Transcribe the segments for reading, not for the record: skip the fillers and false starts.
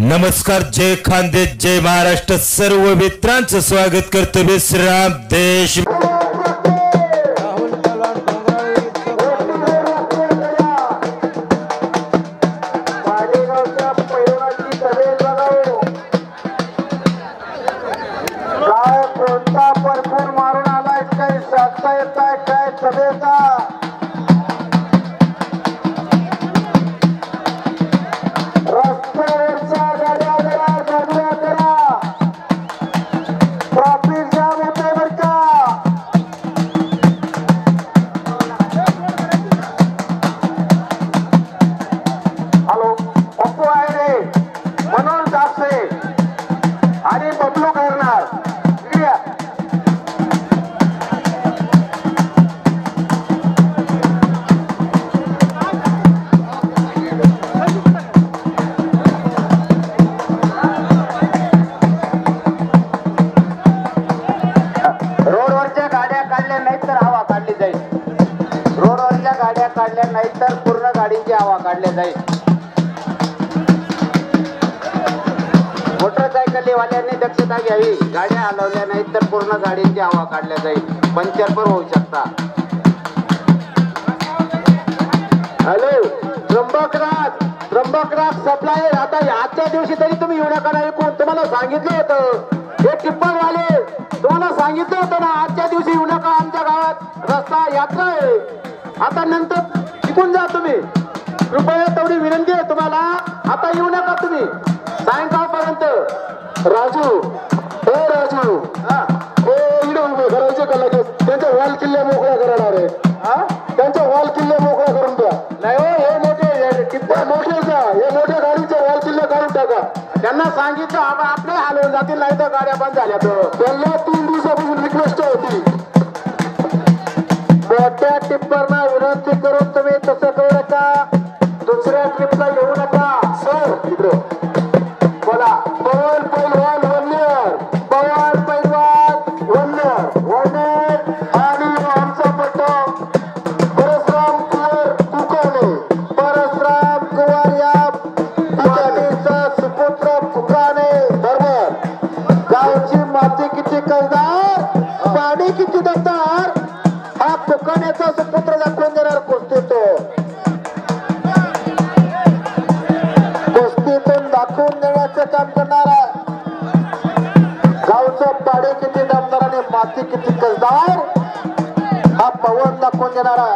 नमस्कार, जय खानदेश, जय महाराष्ट्र. सर्व मित्रांचं स्वागत करतो विश्राम देश. मोटरसायकलीवाल्यांनी दक्षता घ्यावी. गाड्या हलवल्या नाहीत तर पूर्ण गाडीची हवा काढल्या जाईल. पंक्चर पण होऊ शकता. हॅलो, त्र्यंबकराज सप्लायर, आता आजच्या दिवशी तरी तुम्ही येऊ नका. नाही, कोण तुम्हाला सांगितलं होतं? हे टिप्परवाले तुम्हाला सांगितलं होतं ना, आजच्या दिवशी येऊ नका. आमच्या गावात रस्ता यात्रा आहे. आता नंतर शिकून जा तुम्ही. कृपया तेवढी विनंती आहे तुम्हाला. आता येऊ नका तुम्ही सायंकाळपर्यंत. राजू इकडे उभे करायचे का लगेच? त्यांच्या वॉल किल्ले मोकळ्या करणार आहे. त्यांच्या वॉल किल्ले मोकळ्या करून द्या. नाही हो, हे मोठे टिप्पर मोठे जा. हे मोठ्या गाडीचे वॉल किल्ले काढून टाका. त्यांना सांगितलं आपले हलवून जातील, नाही तर गाड्या बंद झाल्या. त्यांना 3 दिवसापासून रिक्वेस्ट होती. मोठ्या टिप्परना विनंती करून तुम्ही तसं करू नका. दुसऱ्या ट्रिपला येऊ नका. सर इकडे बोला. पवन पैलवान वन्यर आणि आमचा पटक परसराम कुवार या ठिकाणीचा सुपुत्र फुकाने. बरोबर. गावची माती किती कसदार, पाणी किती दमदार, हा फुकाण्याचा सुपुत्र दाखवून देणार. कुस्तीतून दाखवून देण्याचं काम करणारा. गावचं पाणी किती दमदार आणि माती किती कसदार, हा पवन दाखवून देणारा.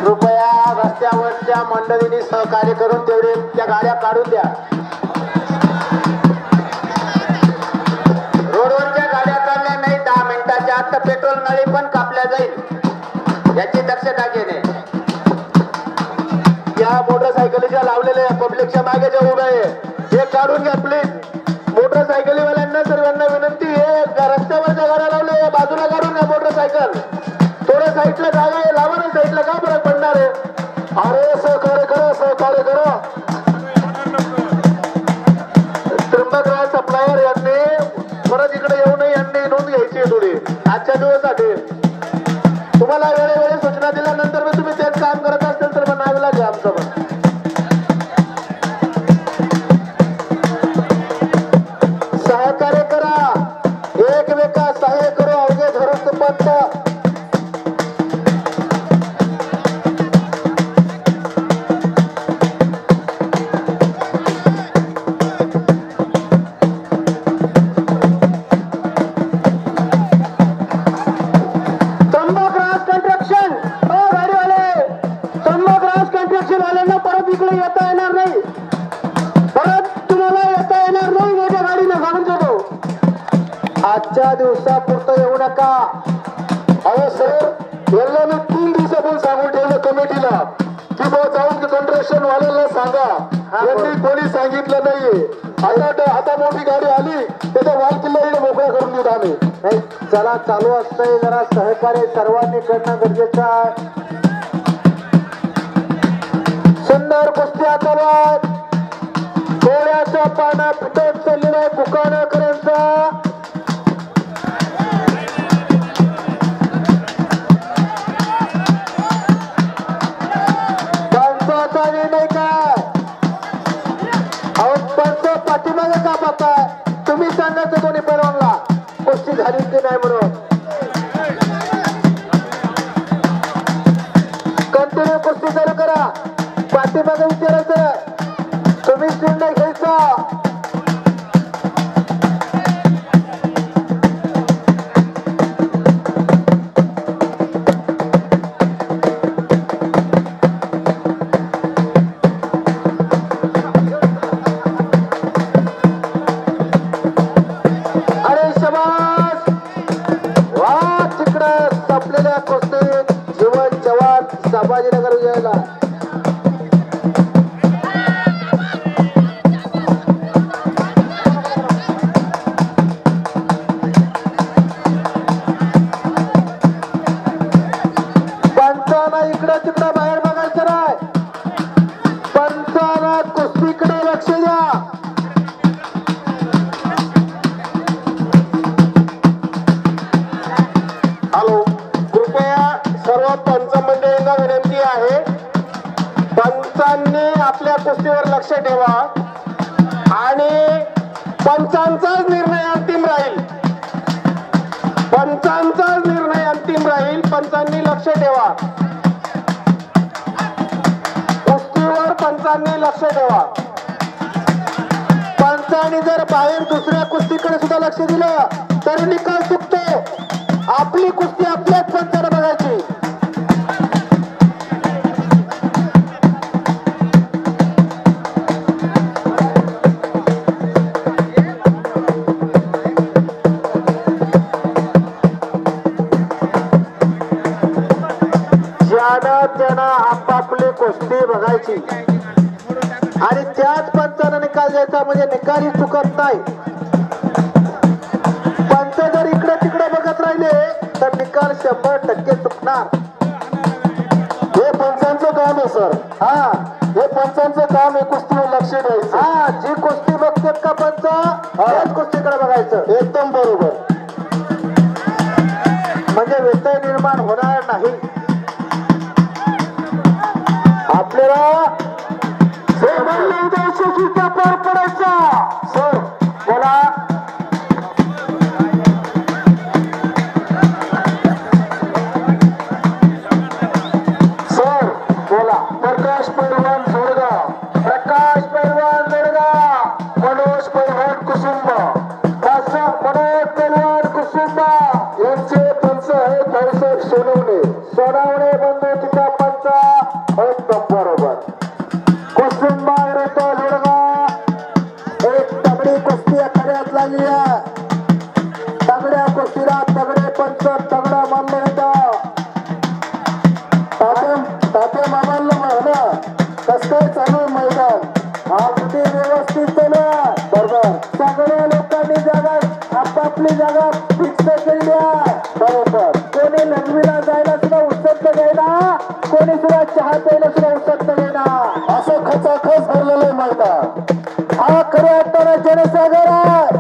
कृपया रस्त्यावरच्या मंडळींनी सहकार्य करून तेवढे त्या गाड्या काढून द्या. रोडवरच्या गाड्या काढल्या नाही. 10 मिनिटाच्या आत पेट्रोल नळी पण कापल्या जाईल, याची दक्षता घेणे. या मोटरसायकलीच्या लावलेल्या पब्लिकच्या मागे जे उभे आहे हे काढून घ्या प्लीज. मोटरसायकलीवाल्यांना सर्वांना विनंती आहे, रस्त्यावरच्या गाड्या लावल्या बाजूला काढून घ्या. मोटरसायकल थोडं साईडला जागा आहे, लावा ना साईडला. का फरक पडणार आहे? अरे सहकार्य करा. त्र्यंबकराज सप्लायर यांनी परत इकडे येऊ नये, यांनी नोंद घ्यायची आहे थोडी आजच्या दिवसासाठी. तुम्हाला वेळोवेळी सूचना दिल्यानंतर मी तुम्ही तेच काम करत असेल तर मग नावीला घ्या आमचं. पण सहकार्य करा, एकमेका सहाय्य करू. अवघे धरून तुपत आजच्या दिवसापुरतं येऊ नका. अहो सर, यांना मी 3 दिवसापासून सांगून ठेवलं कमिटीला की बा जाऊन कंट्रक्शन वाल्याला सांगा. यांनी कोणी सांगितलं नाहीये. आता मोठी गाडी आली त्याच्या वाल किल्ला मोकळा करून देऊ आम्ही. नाही चला, चालू असतंय. जरा सहकार्य सर्वांनी करणं गरजेचं आहे. सुंदर कुस्ती आता डोळ्याचा पाना फुटत चाललेला आहे फुकाणकरांचा. पाठीमागे विचारायचं तुम्हीच निर्णय घ्यायचा संभाजीनगर विजयाला पंचाना इकडे तिकडे बाहेर बघायचं नाही पंचाना कुस्तीकडे लक्ष द्या हॅलो कृपया सर्व पंच मंडळींना विनंती आहे पंचांनी आपल्या कुस्तीवर लक्ष ठेवा आणि पंचांचाच निर्णय अंतिम राहील पंचांचाच निर्णय अंतिम राहील पंचांनी लक्ष ठेवा कुस्तीवर पंचांनी लक्ष ठेवा पंचांनी जर बाहेर दुसऱ्या कुस्तीकडे सुद्धा लक्ष दिलं तर निकाल चुकतो आपली कुस्ती आपल्याच पंचाला बघायची ज्यांना आपापली कुस्ती बघायची आणि त्याच पंचाला निकाल द्यायचा म्हणजे निकालही चुकत नाही पंच जर इकडे तिकडे बघत राहिले तर निकाल 100% चुकणार हे पंचांचं काम आहे सर हा हे पंचांचं काम आहे कुस्तीवर लक्ष द्यायचं हा जी कुस्ती बघतात का पंच त्याच कुस्तीकडे बघायचं एकदम बरोबर म्हणजे व्यत्यय निर्माण होणार नाही आपल्याला उद्देश पार पडायचा सर बोला सर बोला प्रकाश पैलवान जोडगाव प्रकाश पैलवान जोडगाव मनोज पैलवान कुसुंब मनोज पैलवान कुसुंब यांचे पंच आहेत भाऊसाहेब सोनवणे सोनवणे बंधू तिचा पंच एकदम बरोबर कुसुंबा विरुद्ध जोडगाव एक तगडी कुस्ती आखाड्यात लागली आहे तगड्या कुस्तीला तगडे पंच तगडा मानलं होतं तात्या मामांना म्हणलं कसं काय चालू मैदान अगदी व्यवस्थित चालू बरोबर सगळ्या लोकांनी जागा आपापली जागा फिक्स केली आहे बरोबर कोणी लग्नीला जायला सुद्धा उत्सुक घ्यायला कोणी सुद्धा चहा प्यायला सुद्धा उत्सुक घ्यायला असं खचाखच भरलेलं मैदान हा खऱ्या अर्थानं जनसागर आहे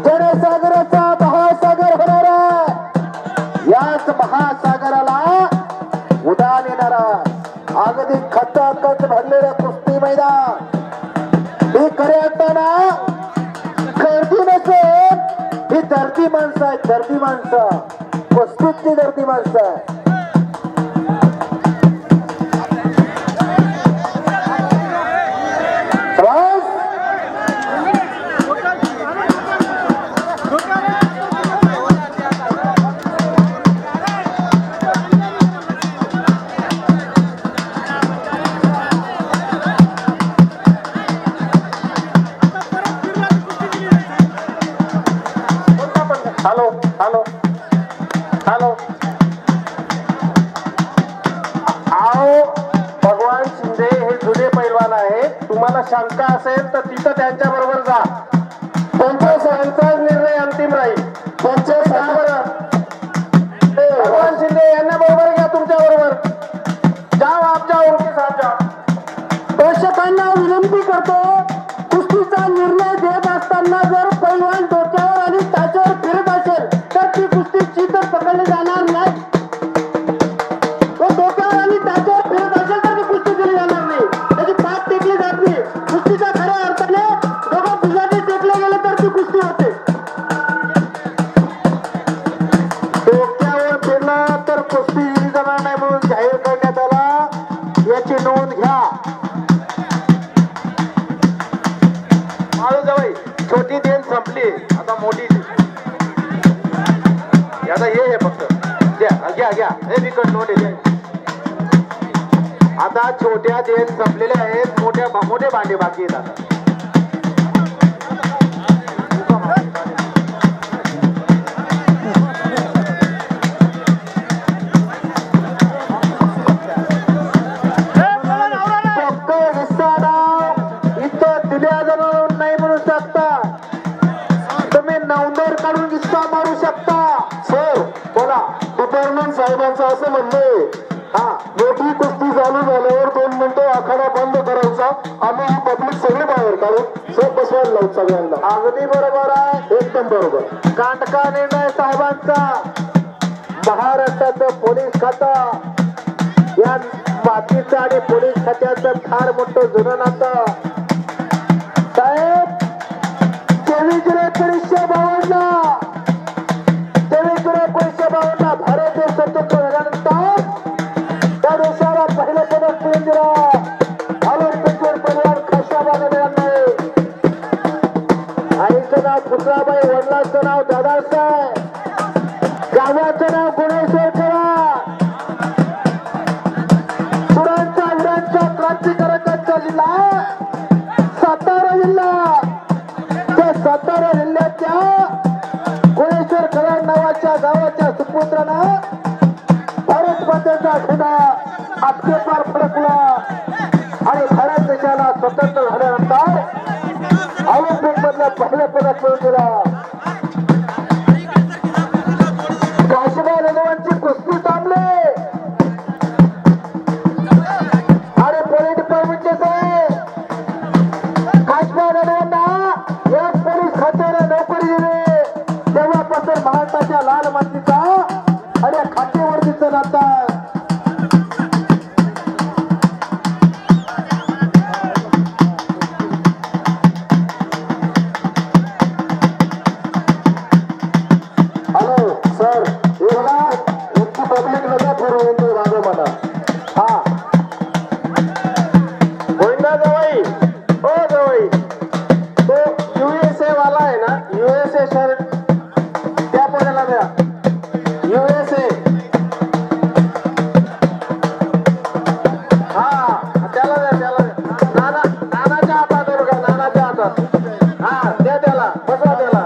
जनसागराचा महासागर होणार आहे याच महासागराला उडान येणार अगदी खचाखच भरलेलं कुस्ती मैदान ही खऱ्या अर्थानं गर्दी नसेल ही धरती माणसं आहेत धरती माणसं कुस्तीची धरती माणसं आहे हॅलो हॅलो हॅलो आओ भगवान शिंदे हे जुने पैलवान आहेत तुम्हाला शंका असेल तर तिथं त्यांच्या बरोबर जा त्यांचा निर्णय अंतिम राहील भगवान शिंदे यांना बरोबर घ्या तुमच्या बरोबर जाओ आप जाओ उनके साथ जाओ दर्शकांना विनंती करतो कुस्तीचा निर्णय देत असताना जर पैलवान डोक्यावर आणि त्याच्यावर फिरत असेल तर ती कुस्ती चित्र पकडली जाणार नाही तो डोक्यावर आणि त्याच्यावर फिरत असेल तर ती कुस्ती केली जाणार नाही त्याची पाठ टेकली जात नाही कुस्तीच्या खऱ्या अर्थाने दोघं दुजाने टेकले गेले तर ती कुस्ती होते डोक्यावर फिरला तर कुस्ती दिली जाणार नाही म्हणून जाहीर करण्यात आला याची नोंद घ्या आता छोट्या देण संपलेल्या आहेत, मोठे भांडे बाकी आहेत आता. साहेबांचं असं म्हणणं मोठी कुस्ती चालू झाल्यावर 2 मिनिटं आखाडा बंद करायचा, आम्ही ही पब्लिक सगळे बाहेर काढू, सब बसवायला लावू सगळ्यांना. अगदी बरोबर आहे, एकदम बरोबर. काटका निर्णय साहेबांचा. महाराष्ट्राचं पोलीस खातं या मातीचं आणि पोलीस खात्याचं फार मोठं जुनं नातं. साहेब 23 जुलै 1952 भारत देश स्वतंत्र झाल्यानंतर त्या देशाला पहिलं पदक मिळून दिलं ऑलिम्पिकवर पहिलवान खाशाबाद यांनी. आईचं नाव पुतळाबाई, वडिलांचं नाव दादासाहेब, गावाचं नाव गुणेश्वर ठेवा. सुरांचा क्रांतिकारकांचा जिल्हा सातारा जिल्हा. त्या सातारा जिल्ह्याच्या गुणेश्वर कराड नावाच्या गावाच्या सुपुत्रानं भारत मातेचा झेंडा आपके पार फडकला आणि भारत देशाला स्वतंत्र झाल्यानंतर ऑलिम्पिक मधलं पहिलं पदक मिळून दिलं. काशीबाई लढवांची कुस्ती थांबली आणि पोलीस डिपार्टमेंटचे साहेब काशीबाई लढवांना या पोलीस खात्याला नोकरी दिली. तेव्हापासून महाराष्ट्राच्या लाल मातीचा आणि खातेवरतीचं नातं. हॅलो सर, इतकी पब्लिक नका फिरवून राजा मला. गोविंदा जवाई, ओ जवाई, तो USA वाला आहे ना, USA शर्ट त्या पोराला द्या. USA त्याला द्या. नानाच्या हातात बघा, नानाच्या हातात. द्या त्याला, बसा त्याला.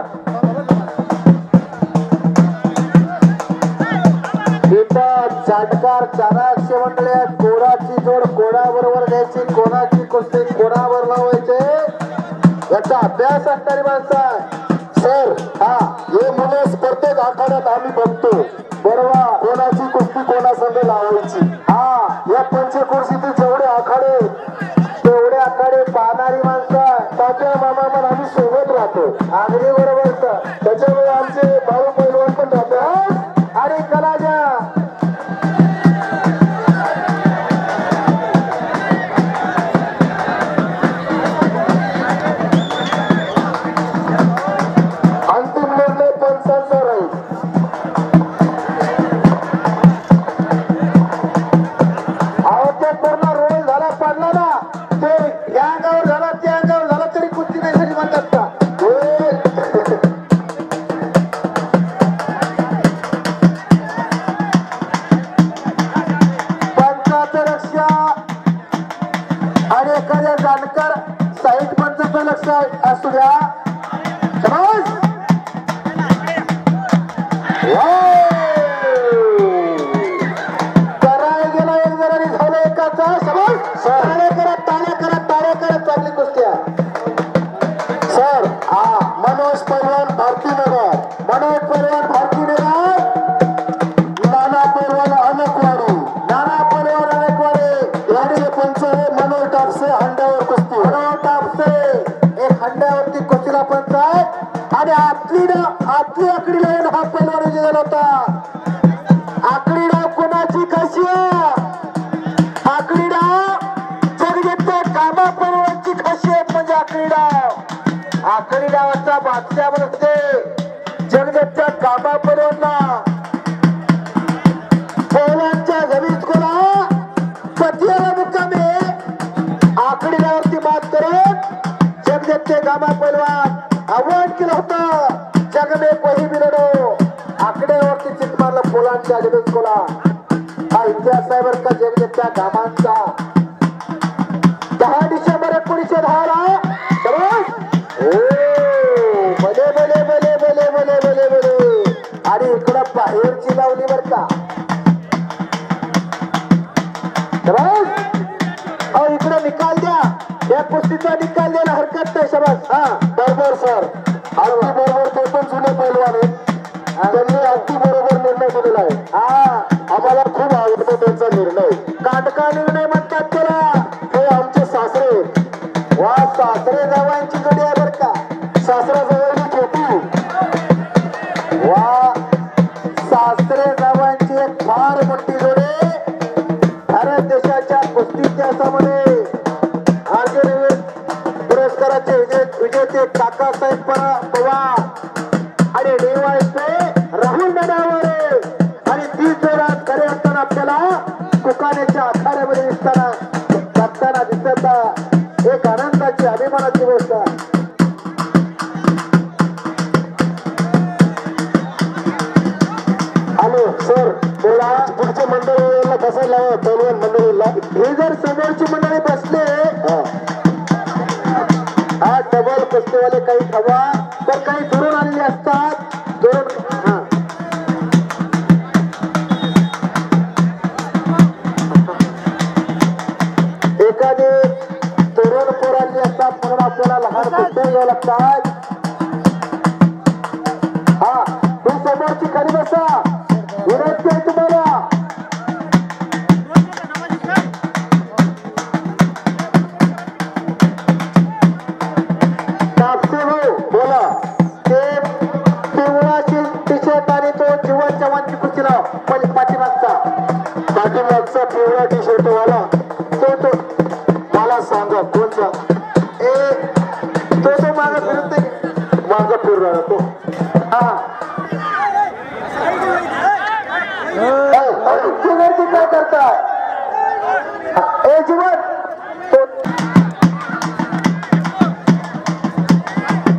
इथं चाटकार 400 मंडळी आहेत. कोणाची जोड कोणाबरोबर घ्यायची, कोणाची कुस्ती कोणावर लावायचे याचा अभ्यास असणारी माणसं आहे. सर हे मुलं प्रत्येक आखाड्यात आम्ही बघतो बरोबर, कोणाची कुस्ती कोणासंग लावायची. या पंचक्रोशीतील जेवढे आखाडे तेवढे आखाडे पाहणारी माणसं तात्या मामा पण आम्ही सोबत राहतो. अगदी बरोबर. त्याच्यामुळे आमचे बाळू पैलवान पण राहतात आणि कलाजा अंतिम निर्णय पंचांचा राहील. पूर्ण रोल झाला पडला ना, ते या अंगावर झाला त्या अंगावर झाला तरी कुस्ती नाही झाली म्हणतात का. पंचाचं लक्ष आणि एखाद्या जाणकार साईड पंचाचं लक्ष असू द्या. करायला गेला एक जणांनी झालं एकाचा. टाळ्या करत चांगली कुस्त्या. सर मनोज पैलवान भारतीनगर, मनोज पैलवान भारतीनगर, नाना पैलवान अनकवाडी, नाना पैलवान अनेकवाडे यांचे पंच हे मनोज टापसे हंड्यावर कुस्ती. मनोज टापसे एक हंड्यावरती कुस्तीला पंच आहे. आणि आतली आकडीला हा पैलवान विजय झाला होता. आकडी डाव कोणाची कशी आहे? आकडी डाव जगजेतल्या कामा पैलवानची खासियत म्हणजे आकडी डाव. आकडी डावाचा बादशाह बनते जगजेतल्या कामा पैलवानला. पैलवानच्या जमीत कोणा पतियाला मुक्कामे आकडी डावावरती मात करत जगजेतले कामा पैलवान आव्हान केलं होतं, जग में कोई भी लढो. आकड्यावरती चित मारलं पोलांच्या जमीत कोला. हा इतिहास आहे बरं का. जगदेच्या कामांचा 10 डिसेंबर 1910 ला भले भले भले भले भले भले भले आणि इकडं बाहेरची लावली बर का इकडं निकाल द्या या कुस्तीचा निकाल द्यायला हरकत नाही शाबास हा बरोबर सर अगदी बरोबर ते पण जुने पैलवान आहेत त्यांनी अगदी बरोबर निर्णय दिलेला आहे हा आम्हाला खूप आवडतो त्यांचा निर्णय काटका निर्णय म्हणतात त्याला हे आमचे सासरे वा सासरे जावांची जोडी आहे बर का सासरा जवळची छोटी वा सासरे जावांची एक फार मोठी जोडी भारत देशाच्या कुस्ती इतिहासामध्ये पुरस्काराचे विजेते काकासाहेब पवार आणि DYSP राहुल नडावरे आणि ती जोरात खरे असताना आपल्याला कुकानेच्या आखाड्यामध्ये दिसताना दिसत एक आनंदाची अभिमानाची गोष्ट आहे हॅलो सर बोला पुढच्या मंडळीला बसायला पैलवान मंडळीला हे जर समोरची मंडळी बसले हा डबल कुस्तीवाले काही हवा तर काही दुरून आलेले असतात एखादे तरुण पोर आलेले असतात म्हणून आपल्याला लहान कुस्त्या घ्यावं लागतात हा तू समोरची खाली बसा विनंती आहे तुम्हाला बोला ते पिवळाची टी-शर्ट आणि तो जीवन जवानची कुस्ती लाव पाठीमागचा पिवळा टी-शर्ट वाला तो मला सांगा कोणता तो माग फिरत माग फिरू राहिला तो हा काय करताय जीवन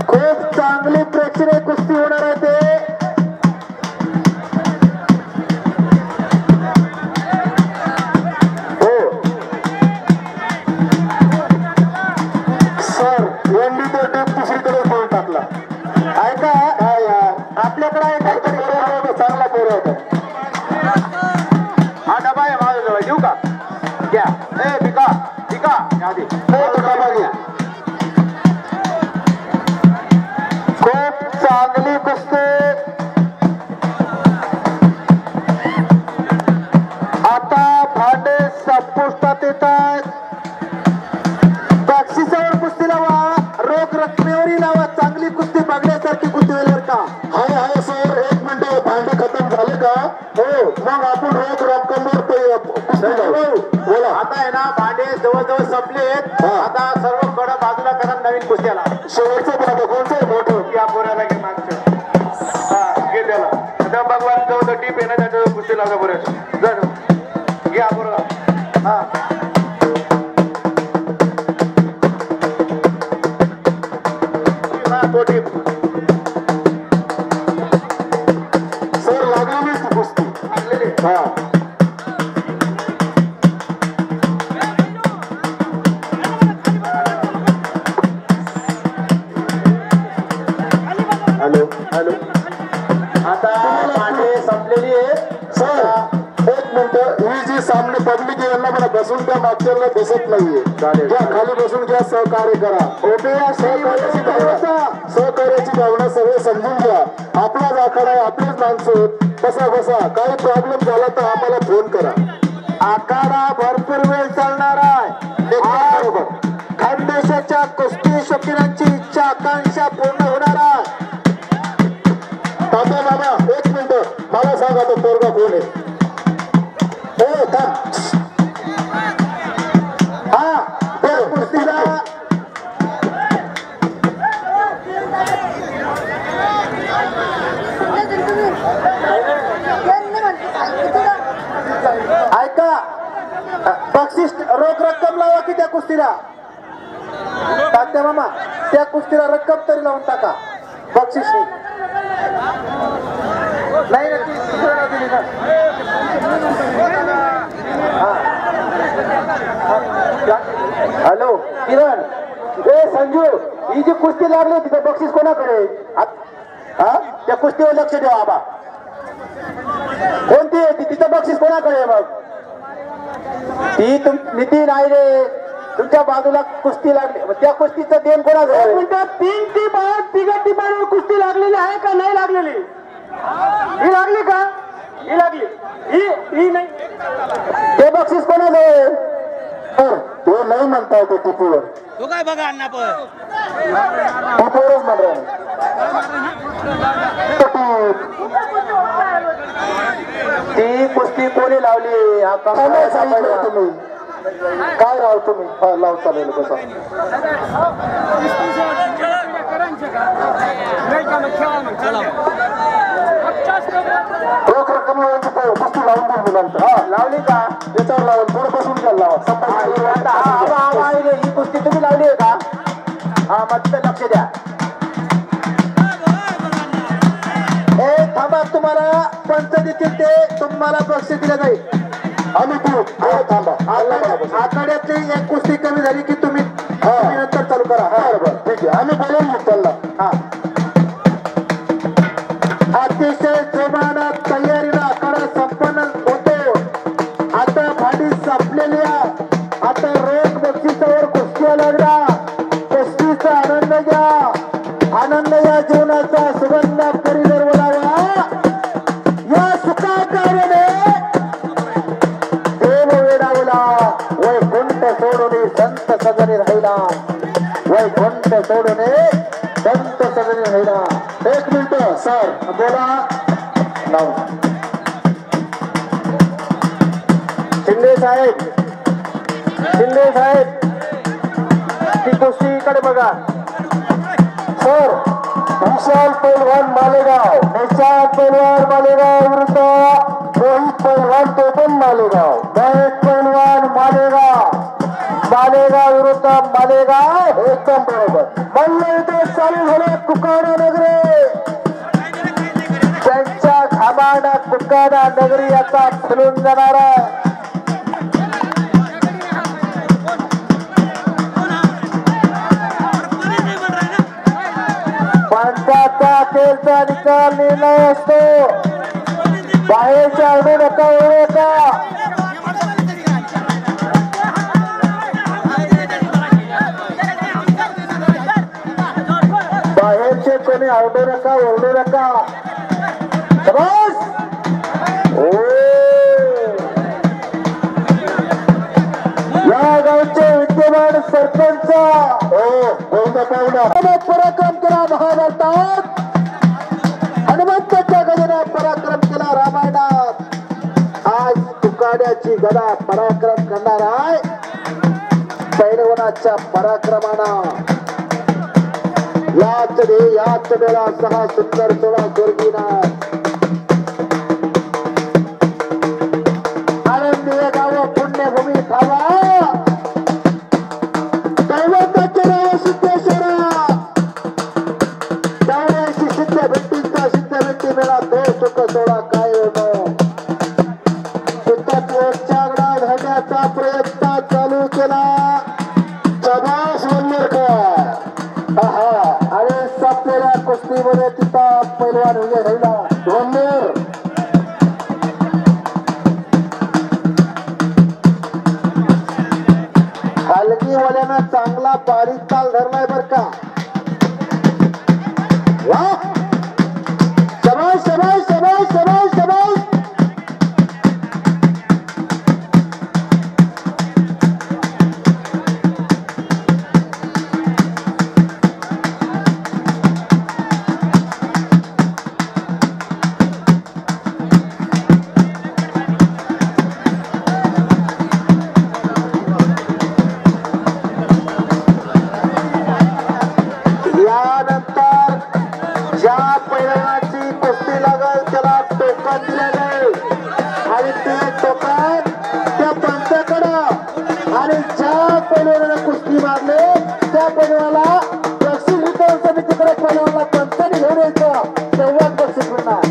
खूप चांगली प्रेक्षणीय कुस्ती होणार आहे ते हो सर यांनी तो टेप दुसरीकडे फोन टाकला ऐका काय यार आपल्याकडे आहे काहीतरी चांगला पोर होता हा डबा आहे माझ्याजवळ देऊ का घ्या भिका आधी डबा घ्या खूप चांगली कुस्ती आता भांडे संपुष्टात येतात बक्षिसावर कुस्ती लावा रोख रकमेवरही लावा चांगली कुस्ती बघण्यासारखी कुस्ती होईल का हाय सर 1 मिनिट भांडे खतम झाले का हो मग आपण रोख रक्कमवर बोला आता आहे ना भांडे जवळजवळ संपलेत आता सर्व कडा बाजूला करा नवीन कुस्त्याला शेवटचं भांडं कोणतं आहे मोठं या पोऱ्याला घे मागचं हा घे त्याला आता भगवान जवळ टीप आहे ना त्याच्यावर कुस्ती लागा पोऱ्याचं जर घ्या बरोबर हा तो टीप सर लागलेली ती कुस्ती लागलेली हा हॅलो आता भांडे संपलेली आहे सर 1 मिनिट ही जी सामने पब्लिक आहे यांना मला बसून त्या मागच्याला दिसत नाहीये त्या खाली बसून घ्या सहकार्य करा सहकार्याची भावना सगळे समजून घ्या आपलाच आखाडा आहे आपलीच माणसं बसा काही प्रॉब्लेम झाला तर आम्हाला फोन करा आखाडा भरपूर वेळ चालणार आहे बरोबर खानदेशाच्या कुस्ती शौकीनांची इच्छा आकांक्षा पूर्ण होणार आहे बाबा 1 मिनिट मला सांगा तो पोरगा कोण आहे हा कुस्तीला ऐका बक्षीस रोख रक्कम लावा की त्या कुस्तीला टाकते मामा त्या कुस्तीला रक्कम तरी लावून टाका बक्षीस नाही ना ती दिली ना हा हॅलो किरण, ए संजू, ही जी कुस्ती लागली तिथं बक्षीस कोणाकडे? हा, त्या कुस्तीवर लक्ष द्या आबा. कोणती आहे ती? तिथं बक्षीस कोणाकडे? मग ती नितीन आहे रे, तुमच्या बाजूला कुस्ती लागली, त्या कुस्तीचं देण कोणाकडे? तीन टीम आहेत, तिघा टीमांवर कुस्ती लागलेली आहे का नाही लागलेली? ही लागली का? ही लागली, ही नाही. ते बक्षीस कोणाकडे? तो नाही म्हणता येतो टिपूवर. तो काय बघा अण्णा पण टिपूवरच म्हणतो. ती कुस्ती कोणी लावली? तुम्ही काय राव तुम्ही? लाव चालेल कसं रोख रक्कम कुस्ती लावून दिली मुलांचं. हा लावली का? त्याच्यावर लावून थोडं बसून घ्यायला लावा. ही कुस्ती तुम्ही लावली आहे का? हा मग लक्ष द्या. ए थांबा, तुम्हाला पंच देतील ते तुम्हाला बक्षीस दिलं जाईल. आम्ही तू थांबा, आखाड्यातली एक कुस्ती कमी झाली की तुम्ही नंतर चालू करा. बरोबर, ठीक आहे, आम्ही बोलून घेऊ त्यांना. हा, अतिशय जोमानात तयारीला आखाडा संपन्न होतो. आता भाडी संपलेल्या, आता रोख बक्षिसावर कुस्त्या लागला. कुस्तीचा आनंद घ्या, आनंद या जीवनाचा सुगंध परिसर बोलावा. या सुखाकार्याने देव वेडावला, वैकुंठ सोडून संत सजनी राहिला. वैकुंठ सोडून संत सजनी राहिला. एक मिनिट सर बोला. शिंदे साहेब, शिंदे साहेब, ती कुस्तीकडे बघा. सर, विशाल पैलवान मालेगाव, विशाल पैलवान मालेगाव विरुद्ध रोहित पैलवान तो पण मालेगाव. रोहित पैलवान मालेगाव, मालेगाव विरुद्ध मालेगाव. एकदम बरोबर. मल्ल इथे चालू झाले कुकाडा नगरी. त्यांच्या घामाना कुकाडा नगरी आता फुलून जाणार आहे. पंचाचा अखेरचा निकाल निर्णय असतो. बाहेरच्या अडू नका, ओढू नका. बाहेरचे कोणी आवडू नका, ओरडू नका. बस या गावचे विद्यमान सरपंच पराक्रम केला महाभारतात. हनुमंताच्या गजेने पराक्रम केला रामायणात. आज तुकाड्याची गदा पराक्रम करणार आहे. पैलवानाच्या पराक्रमानं याच वेळा 6 सुंदर 16 दुर्गीना आनंदी गाव पुण्यभूमी थांबा. दैवताचे नाव सिद्धेश्वरा. 84 सिद्ध भेटींचा सिद्ध भेटी मेळा तो सुख सोडा काय चांगला धरण्याचा प्रयत्न चालू केला. शबाश वंदरकर. आणि संपलेल्या कुस्तीमध्ये तिथं पैलवान उभे राहिला. वंदर हलगीवाल्यानं चांगला बारीक ताल धरलाय बर का. वाह, शबाश शबाश शबाश शबाश शबाश. कुस्ती मारले त्या पैलवाला बक्षीस वितरण समितीकडे पैलवानला पंचाने घेऊन यायचं. तेव्हाच बक्षीस मिळणार.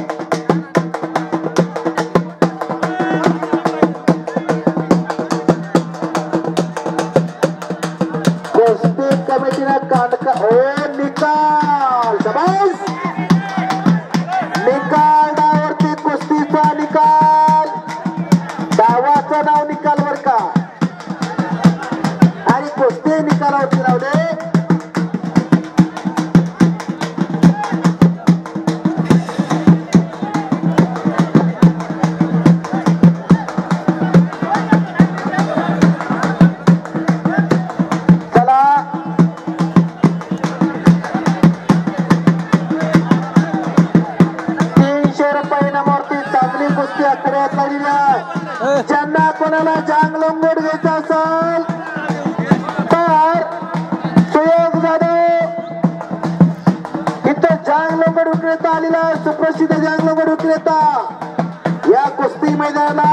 पद्धतीनं कांडका निकाल शाबास निकाल डावरती कुस्तीचा निकाल डावाचं नाव निकाल बर का आणि कुस्ती निकालावरती लावले ज्यांना कोणाला जांग लंगोट घ्यायचा असेल तर सुयोग जाधव इथं जांग लंगोट विक्रेता आलेला सुप्रसिद्ध जांग लंगोट विक्रेता या कुस्ती मैदानाला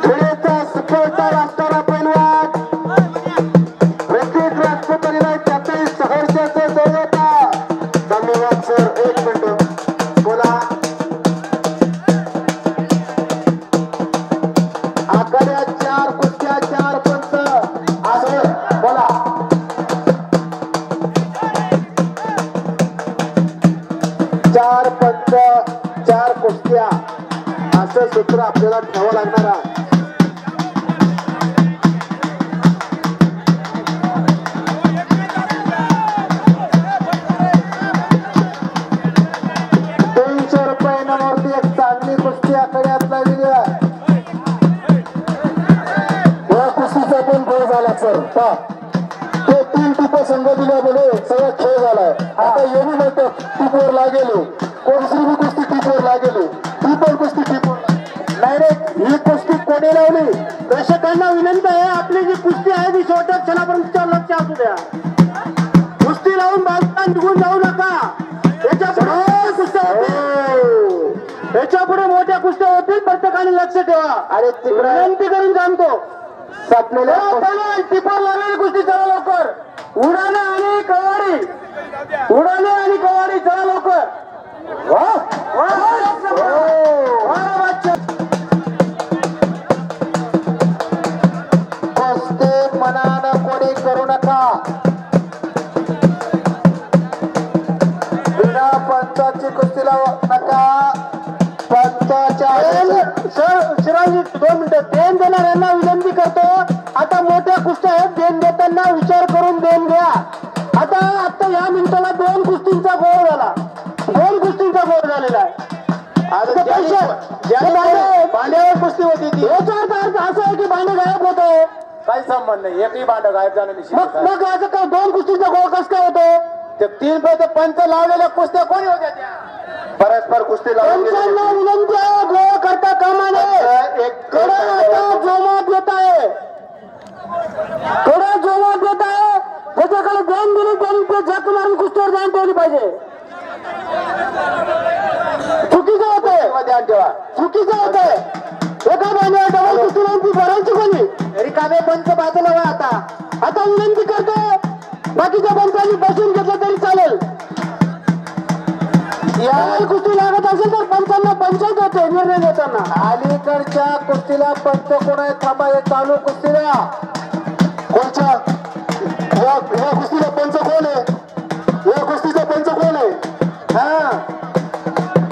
धुळेचा सुपरस्टार असणारा पैलवान ऋतिक राजपूत आलेला त्याचाही सहर्षाचा सहयोगा धन्यवाद सर. एक मिनिट बोला. आखाड्या 4 कुस्त्या 4 पंच असं बोला. चार पंच 4 कुस्त्या असं सूत्र आपल्याला ठेवावं लागणार आहे. ₹300 एक चांगली कुस्ती आखाड्यात लागलेली आहे. कुस्तीचा पण खेळ झाला सर. ते 3 टिप संघ दिल्यामुळे सगळा खेळ झालाय. आता एवढी म्हणतो टिपवर लागेल कोणती बी कुस्ती टिपवर लागेल ती पण कुस्ती टिपवर नाही रे. ही कुस्ती कोणी लावली. प्रेक्षकांना विनंती आहे आपली जी कुस्ती आहे ती शेवटच्या क्षणापर्यंत लक्ष असू द्या. कुस्ती लावून बाजूला निघून जाऊ नका. याच्या पुढे मोठ्या कुस्त्या होतील. प्रत्येकाने लक्ष ठेवा. अरे विनंती करून सांगतो टिपर लागलेली कुस्ती चला लवकर. उडाणे आणि कवाडी उडाणे आणि कवाडी चला लवकर. कुस्ती मनानं कोणी करू नका. बिना पंचाची कुस्ती लावू नका. पंचाच्या शिराजी 2 मिनिटं देण देणाऱ्यांना विनंती करतो. आता मोठ्या कुस्त्या आहेत. देण देताना विचार करून देण घ्या. आता या मिनिटाला 2 कुस्तींचा गोळ झाला. 2 कुस्तींचा गोळ झालेला आहे. भांड्यावर कुस्ती होती ती याचा अर्थ असं आहे की भांडे गायब होतो. काही संबंध नाही. एकही भांड गायब झालं नाही. मग असं काय 2 कुस्तीचा गोळ कसं काय होतो. ते 3 पैसे पंच लावलेल्या कुस्त्या कोणी होत्या त्या परस्पर कुस्ती पंचांना विनंती आहे गोळ करता कामा नये. कडा जोमात येत आहे. कडा जोमात येत आहे. त्याच्याकडे ध्यान दिली त्यांनी ते झक मारून कुस्तीवर ध्यान ठेवली पाहिजे. चुकीचं होतंय. ध्यान ठेवा. चुकीचं होतंय. एका भांड्यावर डबल कुस्ती लावून ती भरायची कोणी. रिकामे पंच बाजूला व्हा. आता विनंती करतो बाकीच्या पंचांनी बसून घेतलं तरी चालेल. यावेळी कुस्ती लागत असेल तर पंचांना पंचायत होते निर्णय देताना. अलीकडच्या कुस्तीला पंच कोण आहे थांबा. हे चालू कुस्तीला कोणच्या या कुस्तीला पंच कोण आहे. या कुस्तीचा पंच कोण आहे. हा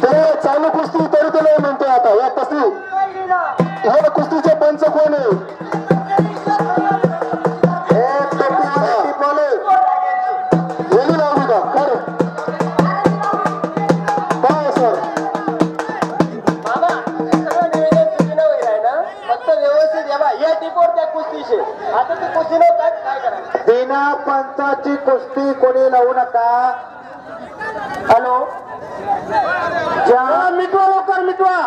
ते चालू कुस्ती तरी ते नाही म्हणतोय. आता या कुस्ती या कुस्तीचे पंच कोण आहे. बिना पंचाची कुस्ती कोणी लावू नका. हॅलो ज्या मिटवा लवकर मिटवा.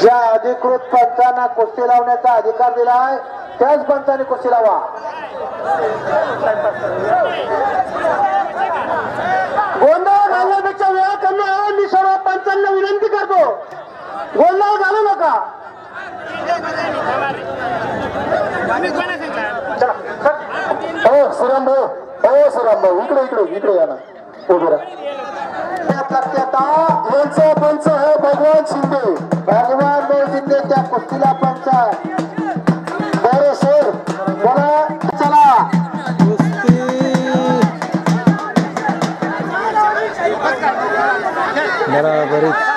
ज्या अधिकृत पंचांना कुस्ती लावण्याचा अधिकार दिलाय त्याच पंचांनी कुस्ती लावा. गोंधळ घालण्यापेक्षा वेळ कमी आहे. मी सर्व पंचांना विनंती करतो गोंधळ घालू नका. श्रीराम भाऊ इकडे या ना. उभे राहा. पंच है भगवान शिंदे. भगवान भाऊ शिंदे त्या कुस्तीला पंच आहे. बरं सर बोला. चला घरीच